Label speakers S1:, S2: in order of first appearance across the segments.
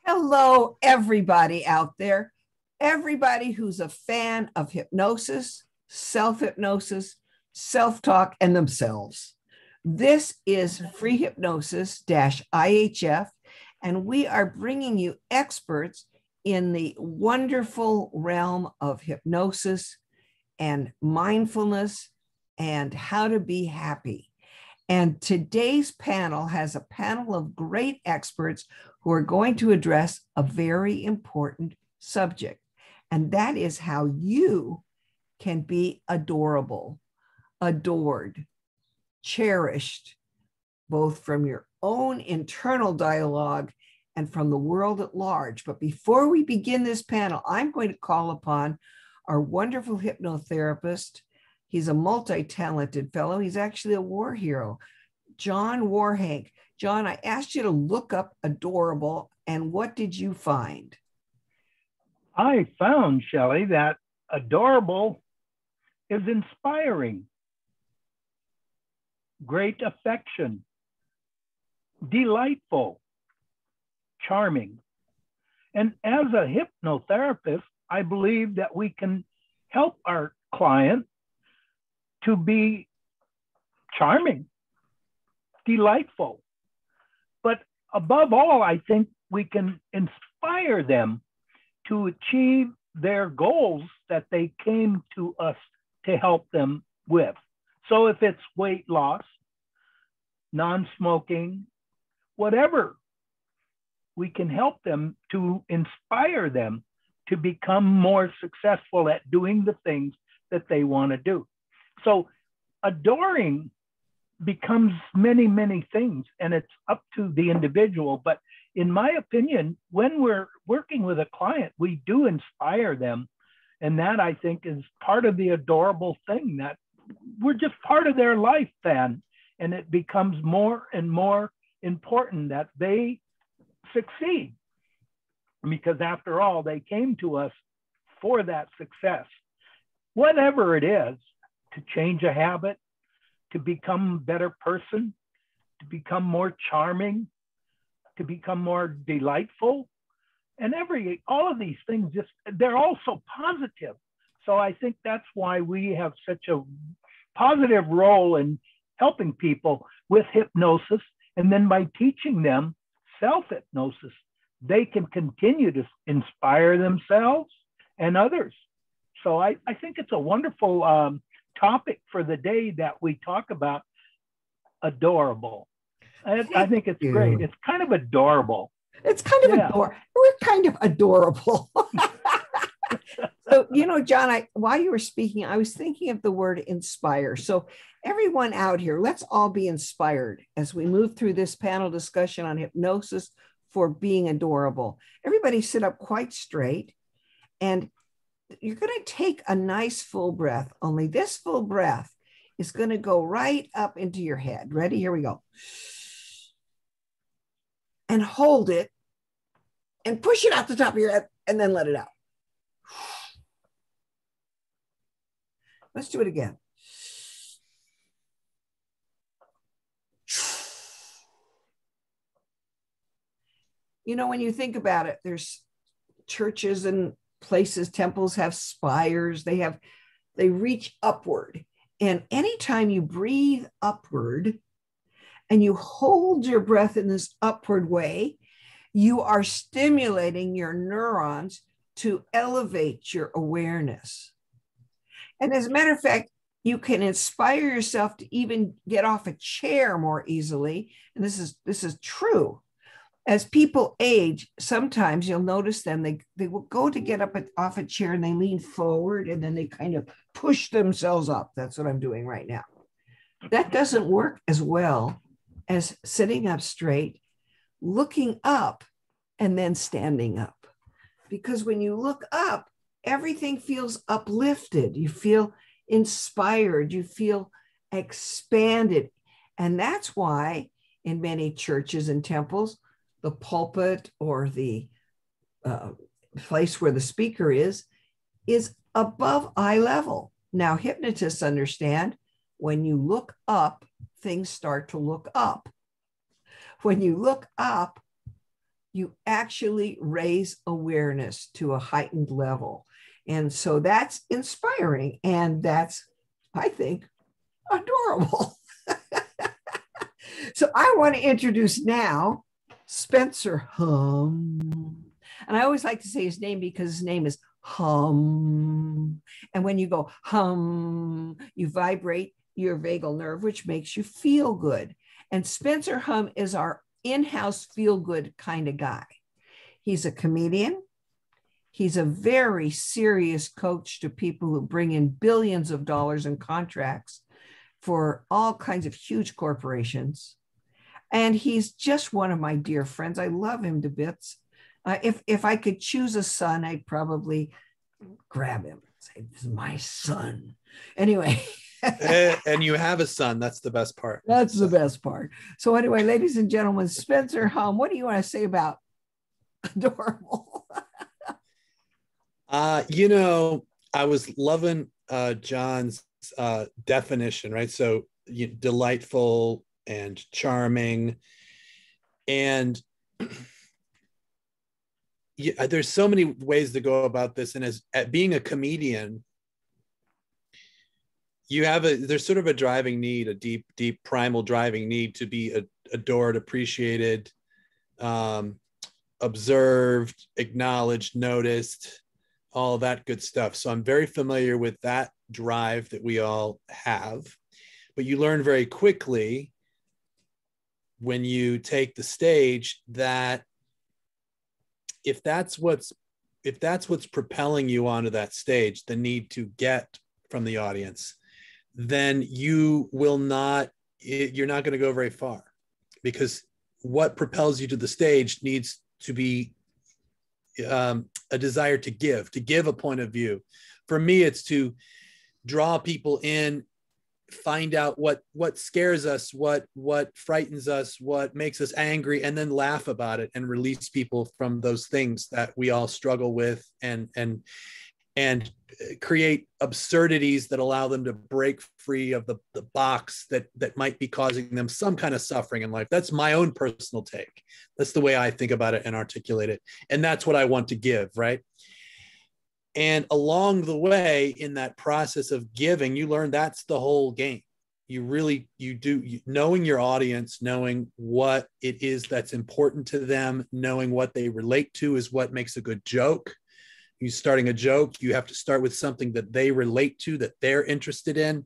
S1: Hello, everybody out there. Everybody who's a fan of hypnosis, self hypnosis, self talk, and themselves. This is Free Hypnosis IHF, and we are bringing you experts in the wonderful realm of hypnosis and mindfulness and how to be happy. And today's panel has a panel of great experts who are going to address a very important subject. And that is how you can be adorable, adored, cherished, both from your own internal dialogue and from the world at large. But before we begin this panel, I'm going to call upon our wonderful hypnotherapist. He's a multi-talented fellow. He's actually a war hero, John Warhank. John, I asked you to look up adorable, and what did you find?
S2: I found, Shelley, that adorable is inspiring, great affection, delightful, charming. And as a hypnotherapist, I believe that we can help our client to be charming, delightful. But above all, I think we can inspire them to achieve their goals that they came to us to help them with. So if it's weight loss, non-smoking, whatever, we can help them to inspire them to become more successful at doing the things that they want to do. So adoring becomes many, many things, and it's up to the individual. But in my opinion, when we're working with a client, we do inspire them. And that, I think, is part of the adorable thing, that we're just part of their life then. And it becomes more and more important that they succeed, because after all, they came to us for that success. Whatever it is, to change a habit, to become a better person, to become more charming, to become more delightful. And all of these things, they're all so positive. So I think that's why we have such a positive role in helping people with hypnosis. And then by teaching them self-hypnosis, they can continue to inspire themselves and others. So I think it's a wonderful topic for the day that we talk about adorable. I think it's great. It's kind of adorable.
S1: It's kind of adorable. We're kind of adorable. So, John, while you were speaking, I was thinking of the word inspire. So everyone out here, let's all be inspired as we move through this panel discussion on hypnosis for being adorable. Everybody sit up quite straight, and you're going to take a nice full breath. Only this full breath is going to go right up into your head. Ready? Here we go. And hold it and push it out the top of your head and then let it out. Let's do it again. When you think about it, there's churches and places, temples have spires, they reach upward. And anytime you breathe upward and you hold your breath in this upward way, you are stimulating your neurons to elevate your awareness. And as a matter of fact, you can inspire yourself to even get off a chair more easily. And this is true. As people age, sometimes you'll notice them, they will go to get up off a chair and they lean forward and then they kind of push themselves up. That's what I'm doing right now. That doesn't work as well as sitting up straight, looking up, and then standing up. Because when you look up, everything feels uplifted. You feel inspired. You feel expanded. And that's why in many churches and temples, the pulpit or the place where the speaker is above eye level. Now, hypnotists understand when you look up, things start to look up. When you look up, you actually raise awareness to a heightened level. And so that's inspiring. And that's, I think, adorable. So I want to introduce now Spencer Hum. And I always like to say his name because his name is Hum. And when you go hum, you vibrate your vagal nerve, which makes you feel good. And Spencer Hum is our in-house feel good kind of guy. He's a comedian. He's a very serious coach to people who bring in billions of dollars in contracts for all kinds of huge corporations. And he's just one of my dear friends. I love him to bits. If I could choose a son, I'd probably grab him and say, "This is my son." Anyway.
S3: And you have a son. That's the best part.
S1: That's the best part. So anyway, ladies and gentlemen, Spencer Hum, what do you want to say about adorable?
S3: I was loving John's definition, right? So delightful and charming. And there's so many ways to go about this. And as at being a comedian, there's sort of a driving need, a deep primal driving need to be adored, appreciated, observed, acknowledged, noticed, all that good stuff. So I'm very familiar with that drive that we all have, but you learn very quickly when you take the stage that if that's what's propelling you onto that stage, the need to get from the audience, then you're not going to go very far, because what propels you to the stage needs to be a desire to give a point of view. For me, it's to draw people in, find out what scares us, what frightens us, what makes us angry, and then laugh about it and release people from those things that we all struggle with, and create absurdities that allow them to break free of the box that might be causing them some kind of suffering in life. That's my own personal take. That's the way I think about it and articulate it. And that's what I want to give, right? And along the way, in that process of giving, you learn that's the whole game. Knowing your audience, knowing what it is that's important to them, knowing what they relate to is what makes a good joke. You starting a joke, you have to start with something that they relate to, that they're interested in.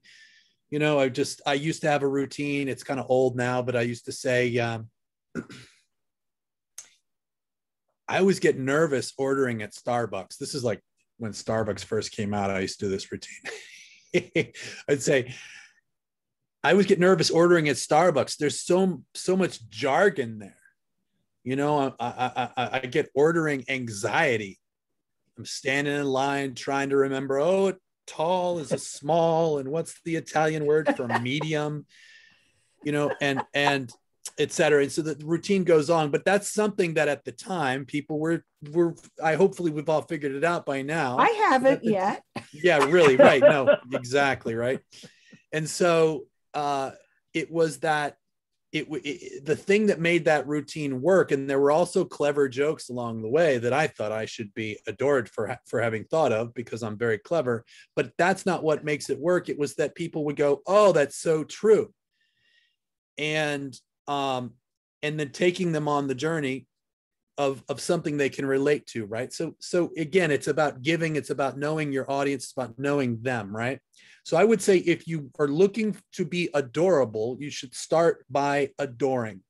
S3: I used to have a routine. It's kind of old now, but I used to say, I always get nervous ordering at Starbucks. This is like when Starbucks first came out, I used to do this routine. I'd say, I always get nervous ordering at Starbucks. There's so much jargon there. I get ordering anxiety. I'm standing in line trying to remember, tall is a small, and what's the Italian word for medium, and et cetera. And so the routine goes on, but that's something that at the time people were hopefully we've all figured it out by now.
S1: I haven't yet.
S3: Yeah, really. Right. No, exactly. Right. And so it was that the thing that made that routine work. And there were also clever jokes along the way that I thought I should be adored for having thought of, because I'm very clever, but that's not what makes it work. It was that people would go, "Oh, that's so true." And then taking them on the journey of something they can relate to. Right. So again, it's about giving, it's about knowing your audience, it's about knowing them. Right. So I would say if you are looking to be adorable, you should start by adoring.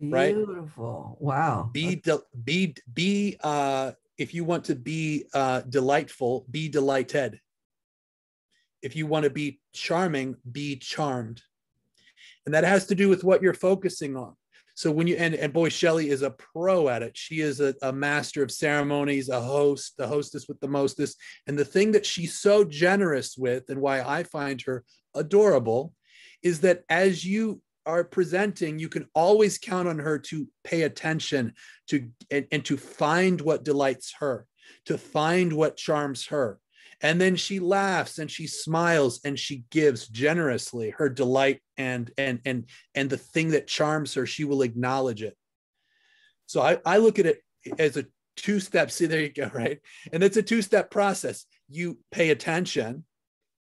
S3: Right?
S1: Beautiful. Wow.
S3: If you want to be delightful, be delighted. If you want to be charming, be charmed. And that has to do with what you're focusing on. So when you, and boy, Shelley is a pro at it. She is a master of ceremonies, the hostess with the mostest. And the thing that she's so generous with, and why I find her adorable, is that as you are presenting, you can always count on her to pay attention and to find what delights her, to find what charms her. And then she laughs and she smiles and she gives generously her delight and the thing that charms her, she will acknowledge it. So I look at it as a two-step. See, there you go, right? And it's a two-step process. You pay attention,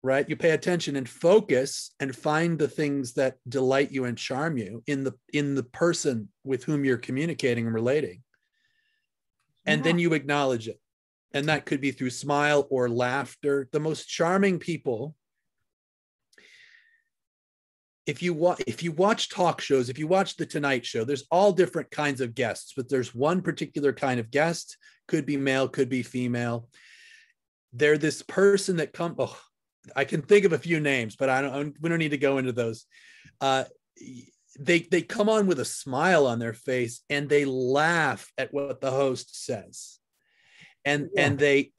S3: right? You pay attention and focus and find the things that delight you and charm you in the person with whom you're communicating and relating. And then you acknowledge it. And that could be through smile or laughter. The most charming people, if you watch talk shows, if you watch The Tonight Show, there's all different kinds of guests, but there's one particular kind of guest, could be male, could be female. They're this person that I can think of a few names, but we don't need to go into those. They come on with a smile on their face and they laugh at what the host says. And they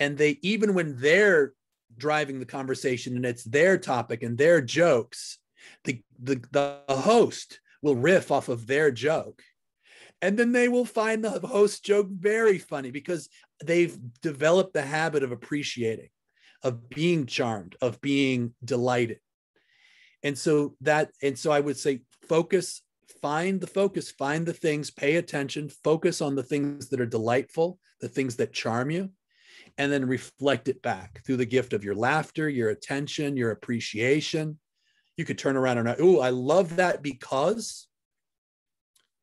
S3: even when they're driving the conversation and it's their topic and their jokes, the host will riff off of their joke. And then they will find the host joke very funny because they've developed the habit of appreciating, of being charmed, of being delighted. And so I would say find the things, pay attention, focus on the things that are delightful, the things that charm you, and then reflect it back through the gift of your laughter, your attention, your appreciation. You could turn around and, I love that because,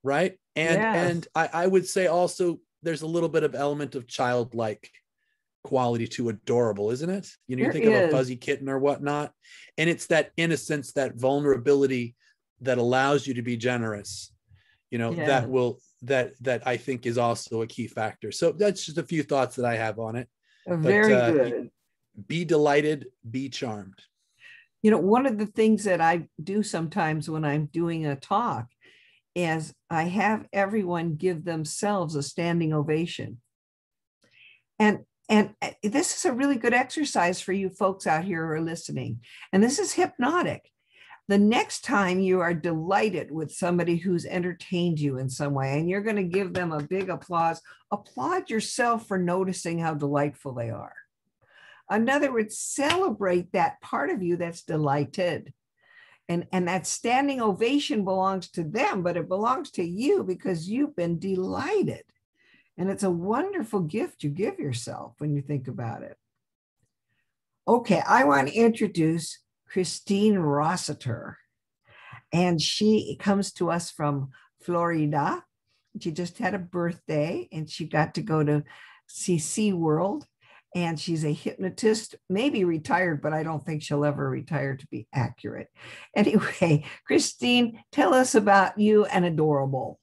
S3: right? And I would say also there's a little bit of element of childlike quality to adorable, isn't it? You think of a fuzzy kitten or whatnot, and it's that innocence, that vulnerability that allows you to be generous, that I think is also a key factor. So that's just a few thoughts that I have on it.
S1: Very good.
S3: Be delighted, be charmed.
S1: One of the things that I do sometimes when I'm doing a talk is I have everyone give themselves a standing ovation. And this is a really good exercise for you folks out here who are listening. And this is hypnotic. The next time you are delighted with somebody who's entertained you in some way, and you're going to give them a big applause, applaud yourself for noticing how delightful they are. In other words, celebrate that part of you that's delighted. And that standing ovation belongs to them, but it belongs to you because you've been delighted. And it's a wonderful gift you give yourself when you think about it. Okay, I want to introduce Christine Rossiter. And she comes to us from Florida. She just had a birthday and she got to go to see SeaWorld. And she's a hypnotist, maybe retired, but I don't think she'll ever retire to be accurate. Anyway, Christine, tell us about you and Adorable.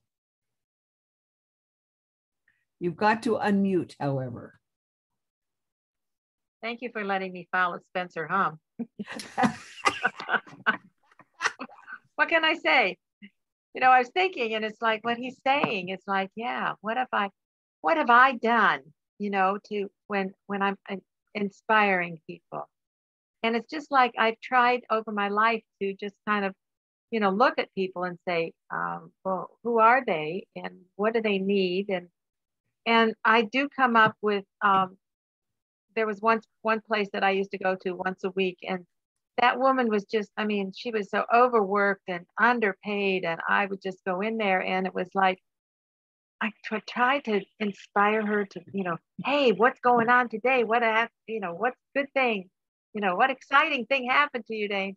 S1: You've got to unmute, however.
S4: Thank you for letting me follow Spencer Hum. What can I say? I was thinking, and it's like what he's saying. It's like, yeah, what have I done? To when I'm inspiring people. And it's just like I've tried over my life to just kind of, look at people and say, well, who are they and what do they need? And I do come up with, there was one place that I used to go to once a week, and that woman was just, she was so overworked and underpaid, and I would just go in there and it was like, I try to inspire her to, hey, what's going on today? What's good thing? What exciting thing happened to you today?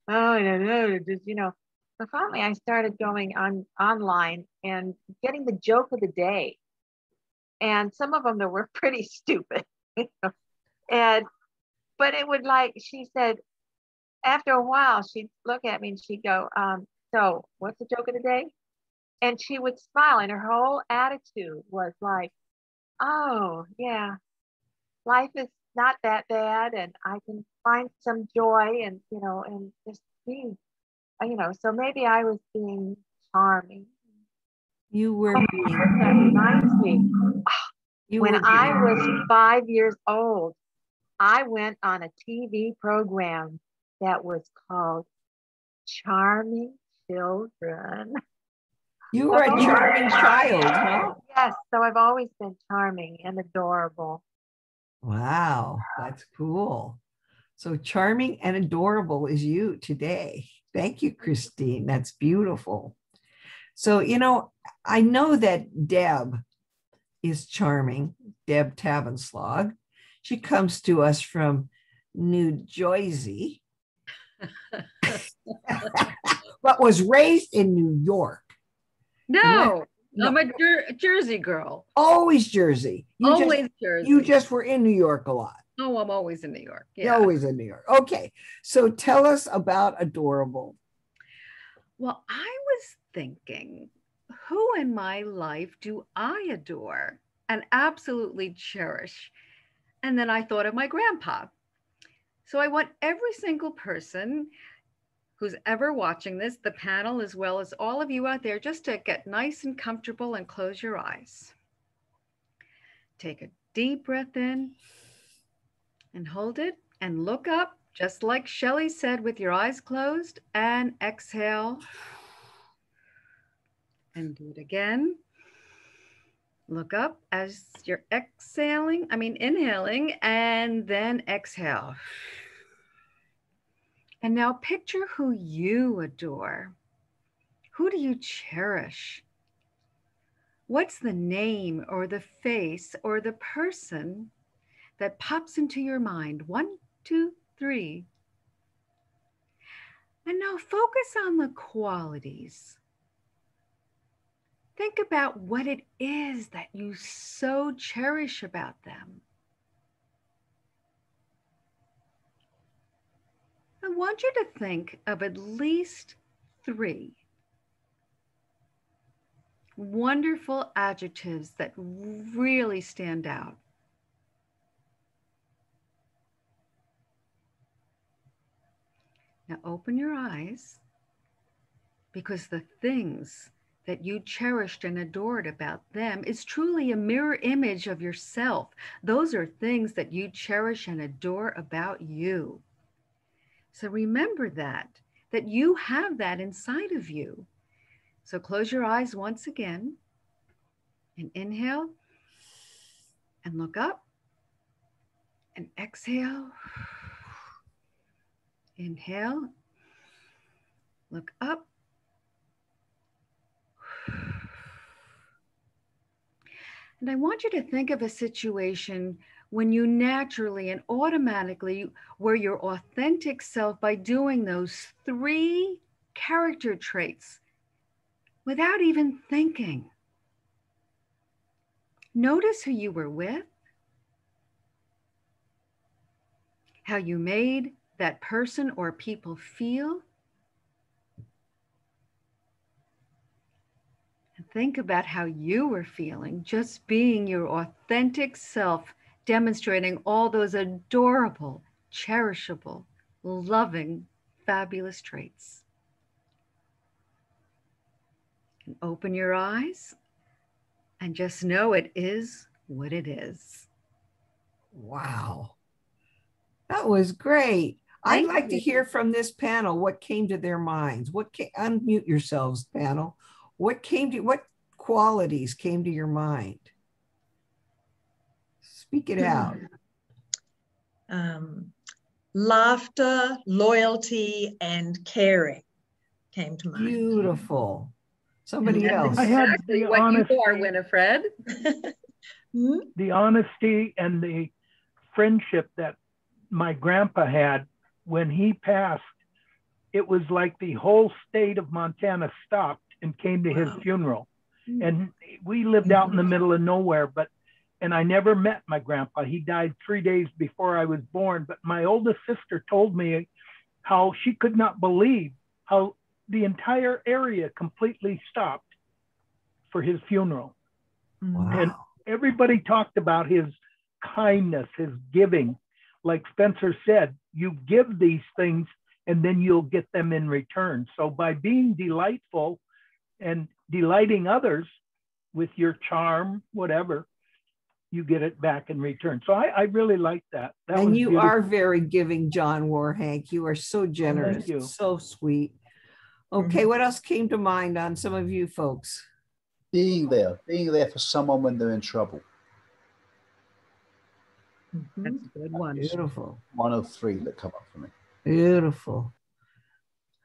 S4: Oh, I don't know. Just, So finally I started going online and getting the joke of the day. And some of them that were pretty stupid. But it would she said, after a while, she'd look at me and she'd go, so what's the joke of the day? And she would smile, and her whole attitude was like, oh, yeah, life is not that bad, and I can find some joy and, and just be, so maybe I was being charming.
S1: You were being.
S4: That reminds me, when I was 5 years old, I went on a TV program that was called Charming Children.
S1: You were a charming child, huh?
S4: Yes, so I've always been charming and adorable.
S1: Wow, that's cool. So charming and adorable is you today. Thank you, Christine. That's beautiful. So, I know that Deb is charming, Deb Tabenslag. She comes to us from New Jersey, but was raised in New York.
S5: No, I'm a Jersey girl.
S1: Always Jersey.
S5: Jersey.
S1: You just were in New York a lot.
S5: Oh, I'm always in New York. Yeah.
S1: You're always in New York. Okay. So tell us about Adorable.
S5: Well, I was thinking, who in my life do I adore and absolutely cherish? And then I thought of my grandpa. So I want every single person who's ever watching this, the panel, as well as all of you out there, just to get nice and comfortable and close your eyes. Take a deep breath in and hold it and look up, just like Shelley said, with your eyes closed, and exhale. And do it again. Look up as you're inhaling, and then exhale. And now picture who you adore. Who do you cherish? What's the name or the face or the person that pops into your mind? 1, 2, 3. And now focus on the qualities. Think about what it is that you so cherish about them. I want you to think of at least 3 wonderful adjectives that really stand out. Now open your eyes, because the things that you cherished and adored about them is truly a mirror image of yourself. Those are things that you cherish and adore about you. So remember that you have that inside of you. So close your eyes once again and inhale and look up and exhale. Inhale, look up. And I want you to think of a situation when you naturally and automatically were your authentic self by doing those 3 character traits without even thinking. Notice who you were with, how you made that person or people feel. And think about how you were feeling just being your authentic self, demonstrating all those adorable, cherishable, loving, fabulous traits. And open your eyes and just know it is what it is.
S1: Wow. That was great. I'd like to hear from this panel what came to their minds. Unmute yourselves, panel. What qualities came to your mind? Speak it out.
S6: Laughter, loyalty, and caring came to mind.
S1: Beautiful. Somebody else.
S2: I had
S5: exactly
S2: the
S5: what
S2: honesty,
S5: you are, Winifred.
S2: the honesty and the friendship that my grandpa had when he passed. It was like the whole state of Montana stopped and came to his funeral. And we lived out in the middle of nowhere, and I never met my grandpa. He died 3 days before I was born. But my oldest sister told me how she could not believe how the entire area completely stopped for his funeral.
S1: Wow.
S2: And everybody talked about his kindness, his giving. Like Spencer said, you give these things and then you'll get them in return. So by being delightful and delighting others with your charm, whatever, you get it back in return. So I really like that.
S1: And you beautiful. Are very giving, John Warhank. You are so generous,
S2: thank you.
S1: So sweet. Okay, what else came to mind on some of you folks?
S7: Being there for someone when they're in trouble.
S5: That's a good one.
S1: Beautiful.
S7: One of 3 that come up for me.
S1: Beautiful.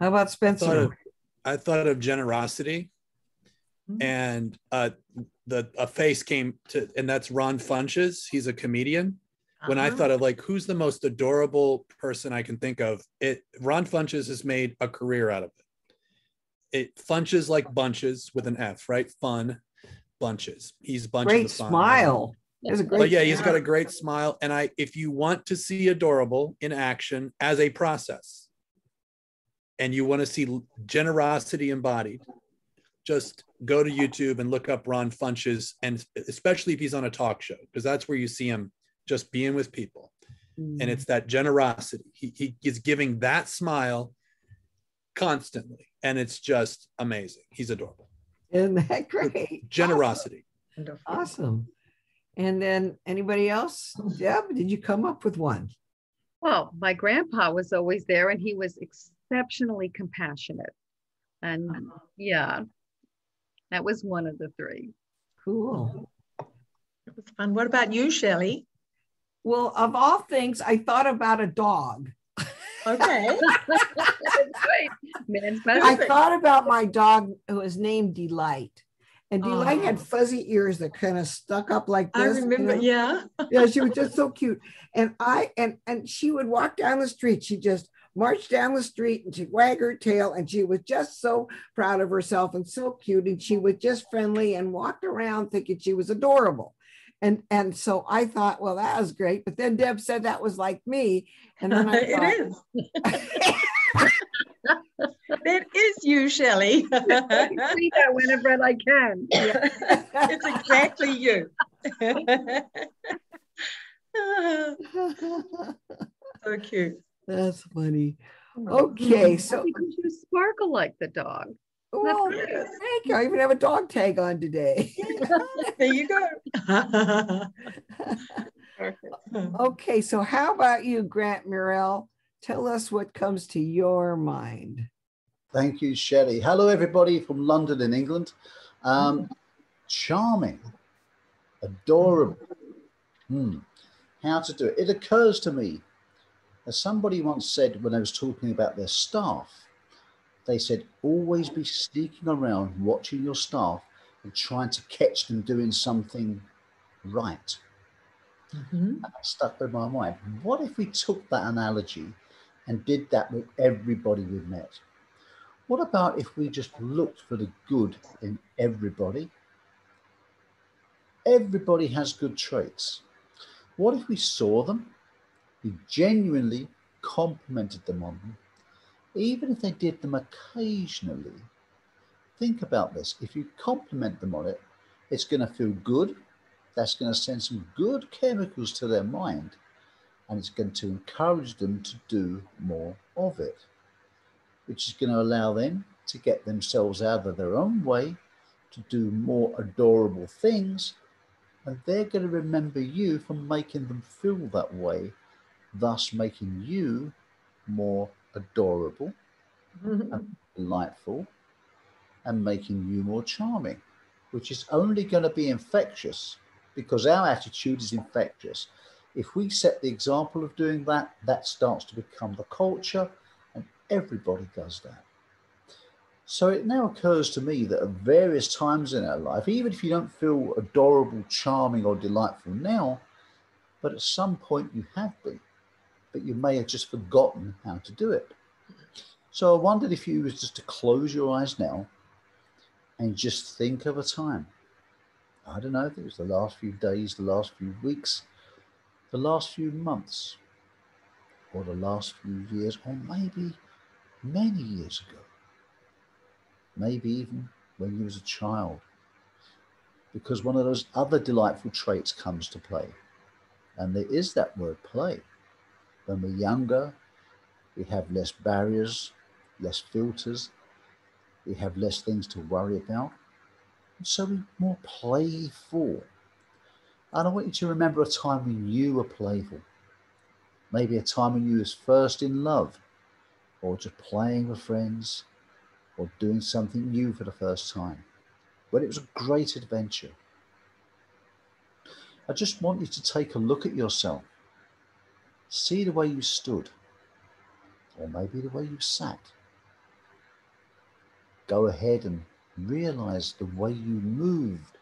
S1: How about Spencer?
S3: I thought of generosity. and a face came to, and that's Ron Funches. He's a comedian. When I thought of like who's the most adorable person I can think of, Ron Funches has made a career out of it. It funches like bunches with an F, right? Fun bunches. He's bunches
S1: Great
S3: of fun.
S1: smile. There's a great
S3: But yeah, he's
S1: smile.
S3: got a great smile. And if you want to see adorable in action as a process, and you want to see generosity embodied, just go to YouTube and look up Ron Funches, and especially if he's on a talk show, because that's where you see him just being with people. And it's that generosity. He is giving that smile constantly, and it's just amazing. He's adorable.
S1: Isn't that great?
S3: Generosity.
S1: Awesome. And then anybody else? Deb, did you come up with one?
S5: Well, my grandpa was always there, and he was exceptionally compassionate. And yeah, that was one of the three.
S1: Cool.
S6: It was fun. What about you, Shelley?
S1: Well, of all things, I thought about a dog.
S6: Okay.
S5: Man's
S1: I thought about my dog who was named Delight. And Delight had fuzzy ears that kind of stuck up like this.
S6: I remember, yeah.
S1: Yeah, she was just so cute. And she would walk down the street. She just marched down the street and she'd wag her tail, and she was just so proud of herself and so cute. And she was just friendly and walked around thinking she was adorable. And so I thought, well, that was great. But then Deb said that was like me. And then I thought,
S6: it is. That is you, Shelley.
S5: I see that whenever I can.
S6: It's exactly you. So cute.
S1: That's funny. Okay, so
S5: because you sparkle like the dog.
S1: well, thank you. I even have a dog tag on today.
S6: There you go.
S4: Perfect.
S1: Okay, so how about you, Grant Murrell? Tell us what comes to your mind.
S7: Thank you, Shelley. Hello, everybody from London in England. Charming, adorable. How to do it? It occurs to me, as somebody once said when I was talking about their staff, they said, always be sneaking around, watching your staff and trying to catch them doing something right. That stuck with my mind. What if we took that analogy and did that with everybody we met? What about if we just looked for the good in everybody? Everybody has good traits. What if we saw them, we genuinely complimented them on them, even if they did them occasionally? Think about this. If you compliment them on it, it's going to feel good. That's going to send some good chemicals to their mind, and it's going to encourage them to do more of it, which is going to allow them to get themselves out of their own way to do more adorable things, and they're going to remember you for making them feel that way, thus making you more adorable and delightful and making you more charming, which is only going to be infectious because our attitude is infectious. If we set the example of doing that, that starts to become the culture, and everybody does that. So it now occurs to me that at various times in our life, even if you don't feel adorable, charming, or delightful now, but at some point you have been, but you may have just forgotten how to do it. So I wondered if you was just to close your eyes now and just think of a time. I don't know if it was the last few days, the last few weeks, the last few months, or the last few years, or maybe many years ago. Maybe even when you was a child, because one of those other delightful traits comes to play. And there is that word play. When we're younger, we have less barriers, less filters, we have less things to worry about. And so we're more playful. And I want you to remember a time when you were playful. Maybe a time when you was first in love, or just playing with friends, or doing something new for the first time, when it was a great adventure. I just want you to take a look at yourself. See the way you stood, or maybe the way you sat. Go ahead and Realize the way you moved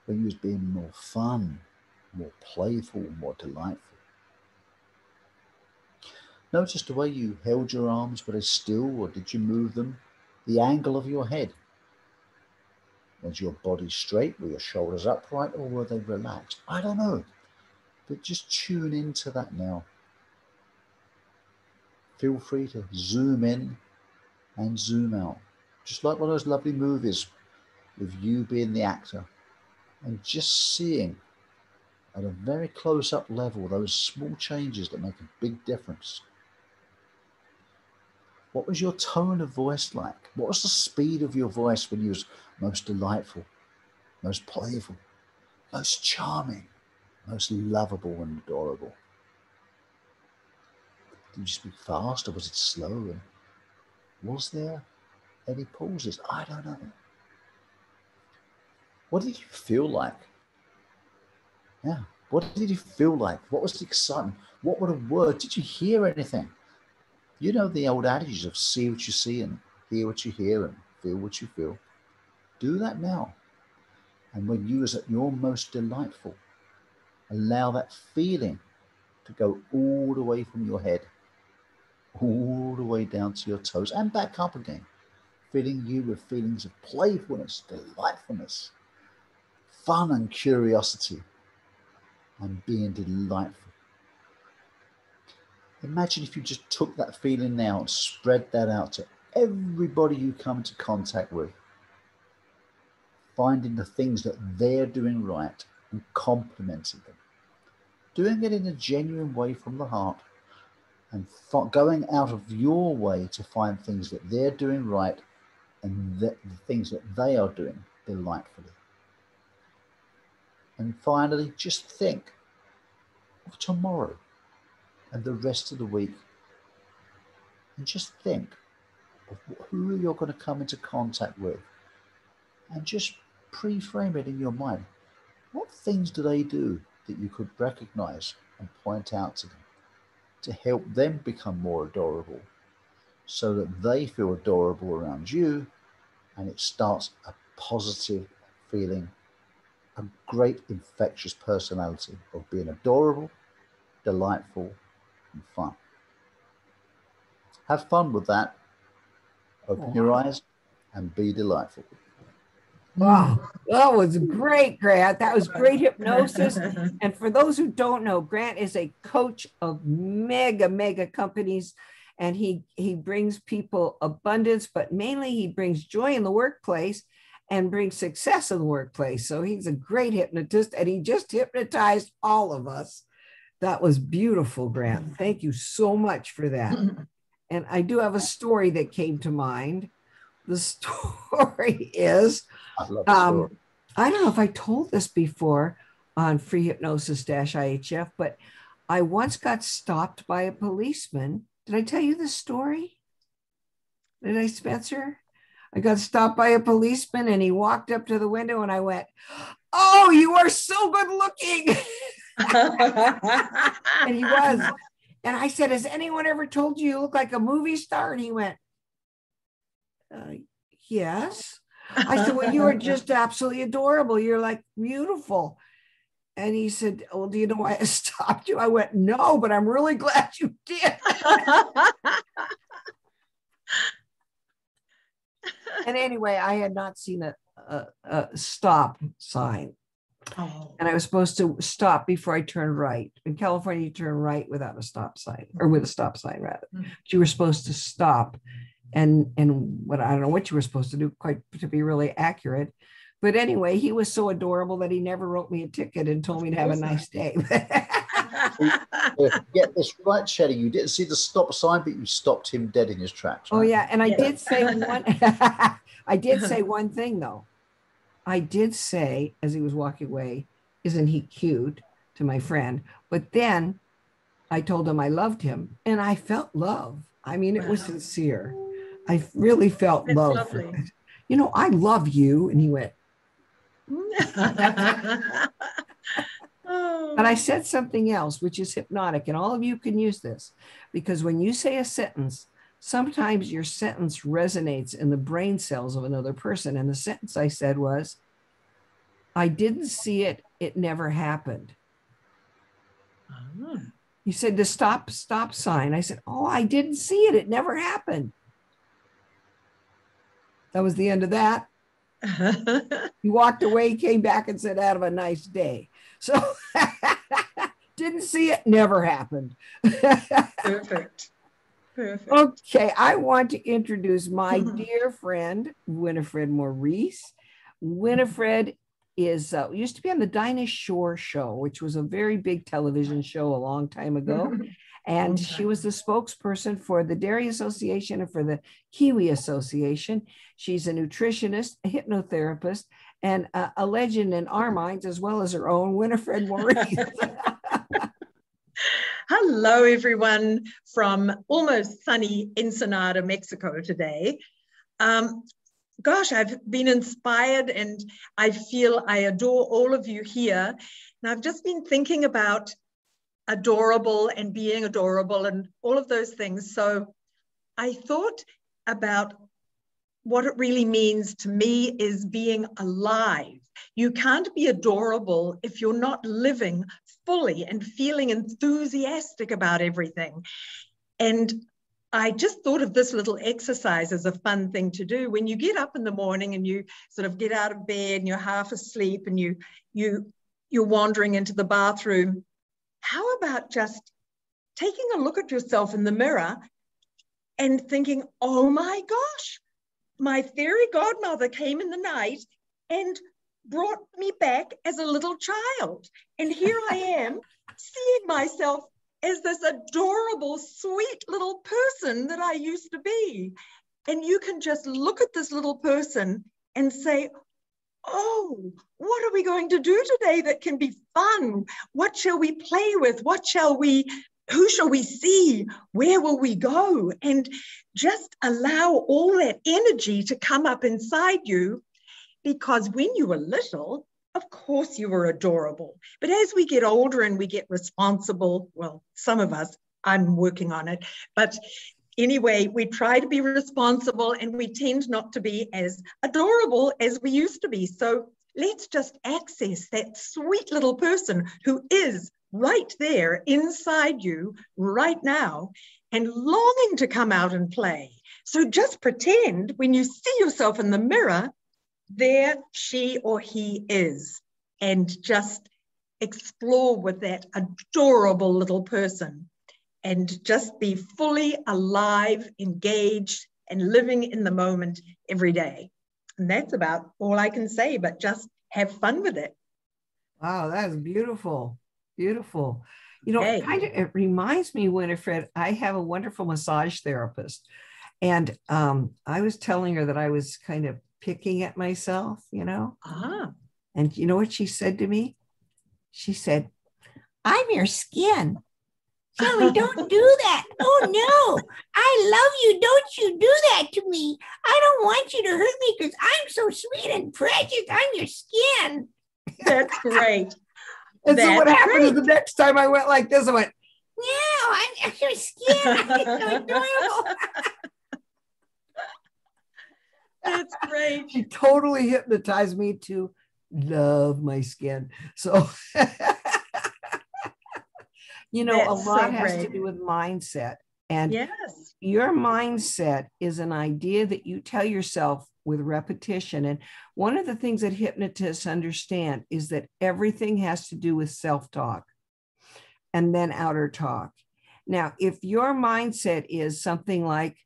S7: when you was being more fun, more playful, more delightful. Notice the way you held your arms. Were they still, or did you move them? The angle of your head. Was your body straight? Were your shoulders upright, or were they relaxed? I don't know. But just tune into that now. Feel free to zoom in and zoom out. Just like one of those lovely movies with you being the actor and just seeing at a very close-up level those small changes that make a big difference. What was your tone of voice like? What was the speed of your voice when you was most delightful, most playful, most charming, most lovable and adorable? Did you speak fast or was it slow? And was there any pauses? I don't know. What did you feel like? Yeah. What did you feel like? What was the excitement? What were the words? Did you hear anything? You know the old adage of see what you see and hear what you hear and feel what you feel. Do that now. And when you is at your most delightful, allow that feeling to go all the way from your head, all the way down to your toes and back up again, filling you with feelings of playfulness, delightfulness, fun and curiosity, and being delightful. Imagine if you just took that feeling now and spread that out to everybody you come into contact with, finding the things that they're doing right and complimenting them, doing it in a genuine way from the heart, and going out of your way to find things that they're doing right and the things that they are doing delightfully. And finally, just think of tomorrow and the rest of the week, and just think of who you're going to come into contact with, and just pre-frame it in your mind. What things do they do that you could recognize and point out to them to help them become more adorable, so that they feel adorable around you, and it starts a positive feeling, a great infectious personality of being adorable, delightful, and fun. Have fun with that. Open your eyes and be delightful.
S1: Wow, that was great, Grant. That was great hypnosis. And for those who don't know, Grant is a coach of mega companies, and he brings people abundance, but mainly he brings joy in the workplace and brings success in the workplace. So he's a great hypnotist, and he just hypnotized all of us. That was beautiful, Grant. Thank you so much for that. And I do have a story that came to mind. The story is,
S7: I love the story.
S1: I don't know if I told this before on Free Hypnosis IHF, but I once got stopped by a policeman. Did I tell you this story? Did I, Spencer? I got stopped by a policeman, and he walked up to the window, and I went, "Oh, you are so good looking." And he was. And I said, "Has anyone ever told you look like a movie star?" And he went, "Yes." I said, "Well, you are just absolutely adorable. You're like beautiful." And he said, "Well, do you know why I stopped you?" I went, "No, but I'm really glad you did." And anyway, I had not seen a stop sign.
S6: Oh.
S1: And I was supposed to stop before I turned right. In California, you turn right without a stop sign, or with a stop sign rather. But you were supposed to stop. And what, I don't know what you were supposed to do quite to be really accurate. But anyway, he was so adorable that he never wrote me a ticket and told me to have a nice day.
S7: Get this right, Shelley. You didn't see the stop sign, but you stopped him dead in his tracks. Right?
S1: Oh yeah, and I did say one. I did say one thing though. I did say as he was walking away, "Isn't he cute?" to my friend. But then I told him I loved him, and I felt love. I mean, it was sincere. I really felt
S6: That's
S1: love.
S6: lovely.
S1: For it. You know, "I love you," and he went. But I said something else, which is hypnotic, and all of you can use this, because when you say a sentence, sometimes your sentence resonates in the brain cells of another person. And the sentence I said was, I didn't see it. It never happened.
S6: Ah.
S1: He said the stop sign. I said, oh, I didn't see it. It never happened. That was the end of that. He walked away, came back and said, have a nice day. So didn't see it, never happened.
S6: Perfect. Perfect.
S1: Okay, I want to introduce my dear friend, Winifred Maurice. Winifred is used to be on the Dinah Shore show, which was a very big television show a long time ago. And she was the spokesperson for the Dairy Association and for the Kiwi Association. She's a nutritionist, a hypnotherapist, and a legend in our minds, as well as her own, Winifred Maurice.
S6: Hello, everyone from almost sunny Ensenada, Mexico today. Gosh, I've been inspired and I feel I adore all of you here. And I've just been thinking about adorable and being adorable and all of those things. So I thought about what it really means to me is being alive. You can't be adorable if you're not living fully and feeling enthusiastic about everything. And I just thought of this little exercise as a fun thing to do. When you get up in the morning and you sort of get out of bed and you're half asleep and you're wandering into the bathroom, how about just taking a look at yourself in the mirror and thinking, oh my gosh, my fairy godmother came in the night and brought me back as a little child. And here I am seeing myself as this adorable, sweet little person that I used to be. And you can just look at this little person and say, oh, what are we going to do today that can be fun? What shall we play with? Who shall we see? Where will we go? And just allow all that energy to come up inside you, because when you were little, of course you were adorable. But as we get older and we get responsible, well, some of us, I'm working on it, but anyway, we try to be responsible and we tend not to be as adorable as we used to be. So let's just access that sweet little person who is right there inside you right now and longing to come out and play. So just pretend when you see yourself in the mirror, there she or he is, and just explore with that adorable little person and just be fully alive, engaged, and living in the moment every day. And that's about all I can say, but just have fun with it.
S1: Wow, that's beautiful. Beautiful. You know,
S6: Hey.
S1: it reminds me, Winifred, I have a wonderful massage therapist. And I was telling her that I was kind of picking at myself, you know. And you know what she said to me? She said, I'm your skin. Shelley, don't do that. Oh, no. I love you. Don't you do that to me. I don't want you to hurt me because I'm so sweet and precious. I'm your skin.
S6: That's great.
S1: And so what happened is the next time I went like this, I went, yeah, I'm your skin. I'm so adorable.
S6: That's great.
S1: She totally hypnotized me to love my skin. So, you know,
S6: That's
S1: a lot
S6: so
S1: has to
S6: great.
S1: do with mindset. And
S6: Yes.
S1: your mindset is an idea that you tell yourself with repetition. And one of the things that hypnotists understand is that everything has to do with self-talk and then outer talk. Now, if your mindset is something like,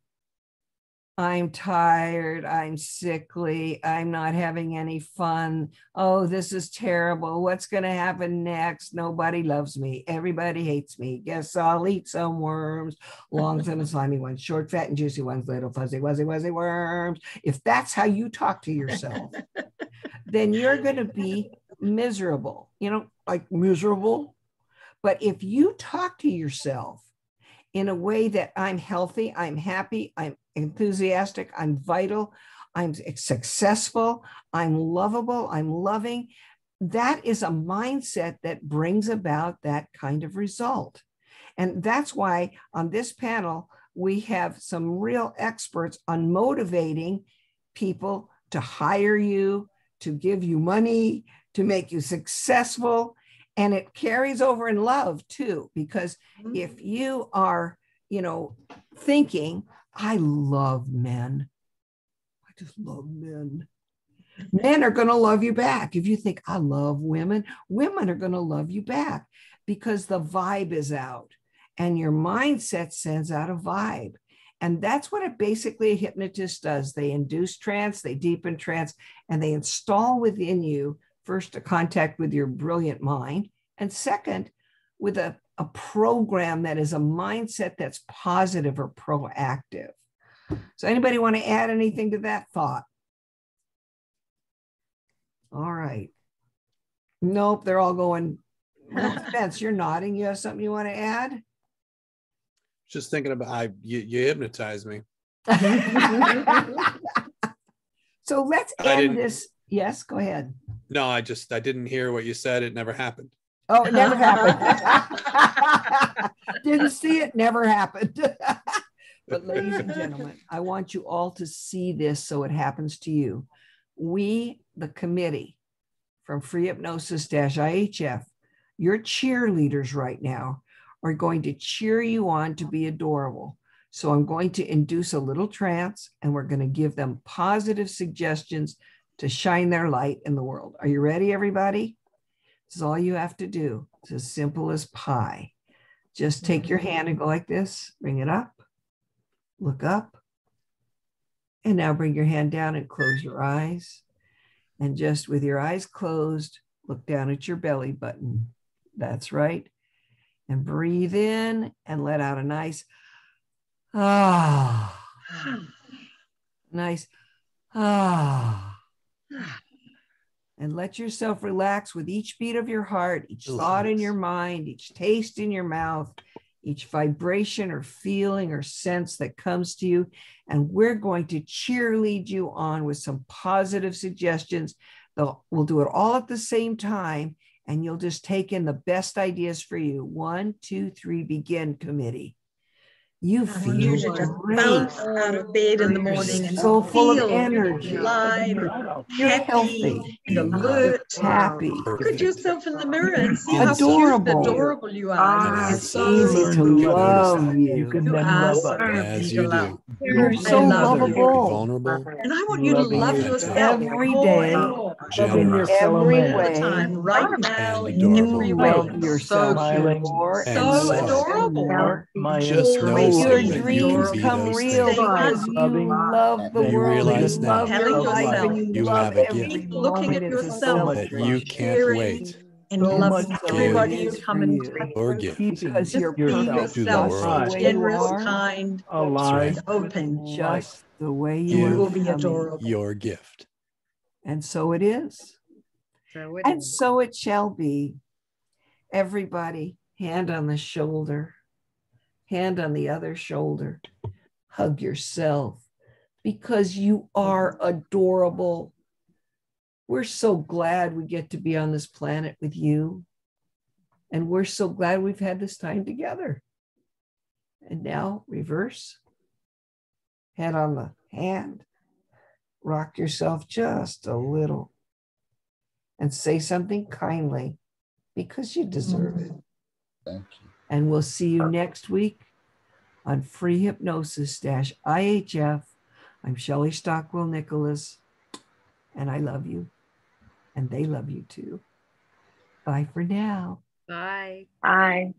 S1: I'm tired, I'm sickly, I'm not having any fun, oh, this is terrible, what's going to happen next? Nobody loves me, everybody hates me, guess I'll eat some worms, long, thin, and slimy ones, short, fat, and juicy ones, little fuzzy, wuzzy worms. If that's how you talk to yourself, then you're going to be miserable, you know, like miserable. But if you talk to yourself in a way that I'm healthy, I'm happy, I'm enthusiastic, I'm vital, I'm successful, I'm lovable, I'm loving, that is a mindset that brings about that kind of result. And that's why on this panel, we have some real experts on motivating people to hire you, to give you money, to make you successful. And it carries over in love too, because if you are, thinking, I love men. I just love men. Men are going to love you back. If you think, I love women, women are going to love you back because the vibe is out and your mindset sends out a vibe. And that's what basically a hypnotist does. They induce trance, they deepen trance, and they install within you, first, a contact with your brilliant mind, and second, with a program that is a mindset that's positive or proactive. So anybody want to add anything to that thought? All right. Nope, they're all going, Spence, you're nodding. You have something you want to add?
S3: Just thinking about, you hypnotized me.
S1: So let's end this. Yes, go ahead.
S3: No, I didn't hear what you said. It never happened.
S1: Oh, it never happened. Didn't see it, never happened. But ladies and gentlemen, I want you all to see this so it happens to you. We, the committee from Free Hypnosis-IHF, your cheerleaders right now are going to cheer you on to be adorable. So I'm going to induce a little trance and we're going to give them positive suggestions to shine their light in the world. Are you ready, everybody? This is all you have to do. It's as simple as pie. Just take your hand and go like this, bring it up, look up, and now bring your hand down and close your eyes. And just with your eyes closed, look down at your belly button. That's right. And breathe in and let out a nice, nice, and let yourself relax with each beat of your heart, each thought in your mind, each taste in your mouth, each vibration or feeling or sense that comes to you. And we're going to cheerlead you on with some positive suggestions. We'll do it all at the same time, and you'll just take in the best ideas for you. 1, 2, 3, begin, committee. You feel great.
S6: Bounce out of bed in the morning and
S1: so full of
S6: feel
S1: energy.
S6: alive,
S1: You're
S6: happy,
S1: healthy,
S6: and alert.
S1: happy.
S6: Look at yourself in the mirror and see how cute
S1: Adorable.
S6: and adorable you are.
S1: It's easy to love you.
S2: You can
S6: You
S2: then
S6: are
S2: love
S6: so
S2: others.
S3: As
S6: easy
S3: you
S6: to love.
S3: do.
S1: You're so
S6: I love you.
S1: lovable.
S3: Vulnerable.
S6: And I want you to
S2: Loving
S6: love
S3: your
S6: yourself
S1: every
S6: more
S1: day,
S6: and more.
S2: Loving your
S3: Generous.
S2: fellow
S1: every
S2: man.
S6: All the
S1: way.
S6: time, right now,
S3: And
S6: in every
S1: You
S3: adorable.
S6: way.
S1: love yourself
S2: Smiling.
S1: more
S3: And
S1: and
S6: So
S1: more
S3: sad.
S1: and more.
S2: My
S3: Just
S6: Always
S3: noticing
S1: Your
S6: being
S3: that you
S1: dreams
S3: can be
S1: come
S3: those
S1: real
S3: things.
S1: because you
S2: Loving
S1: love the
S2: that
S3: You
S1: world.
S3: realize
S1: You
S3: now
S1: love your
S6: telling
S1: life
S6: yourself,
S1: and you
S3: you
S1: love
S3: have a
S1: every
S3: gift.
S6: keep looking
S1: moment.
S6: at
S1: It's a
S6: yourself,
S3: that
S1: celebration.
S3: you can't
S6: cheering
S3: wait
S6: and
S2: so
S6: loving
S2: much
S6: everybody
S1: It
S6: you
S1: is
S6: come
S1: for
S6: in
S1: you.
S6: touch
S3: your
S6: with.
S3: gift.
S2: keeping
S1: Because you're
S6: Just be
S2: yourself
S3: to the
S6: yourself,
S1: just the
S3: world.
S1: way you
S6: generous,
S1: are,
S6: kind,
S2: alive.
S3: That's
S6: open.
S1: just the way you
S6: You
S3: Give
S6: will
S1: are
S6: be
S1: coming.
S6: adorable.
S3: your gift.
S1: And so it is.
S5: So it
S1: And
S5: is.
S1: so it shall be. Everybody, hand on the shoulder, hand on the other shoulder. Hug yourself because you are adorable. We're so glad we get to be on this planet with you. And we're so glad we've had this time together. And now reverse. Head on the hand. Rock yourself just a little. And say something kindly because you deserve it.
S7: Thank you.
S1: And we'll see you next week on Free Hypnosis-IHF. I'm Shelley Stockwell-Nicholas, and I love you. And they love you too. Bye for now.
S5: Bye.
S4: Bye.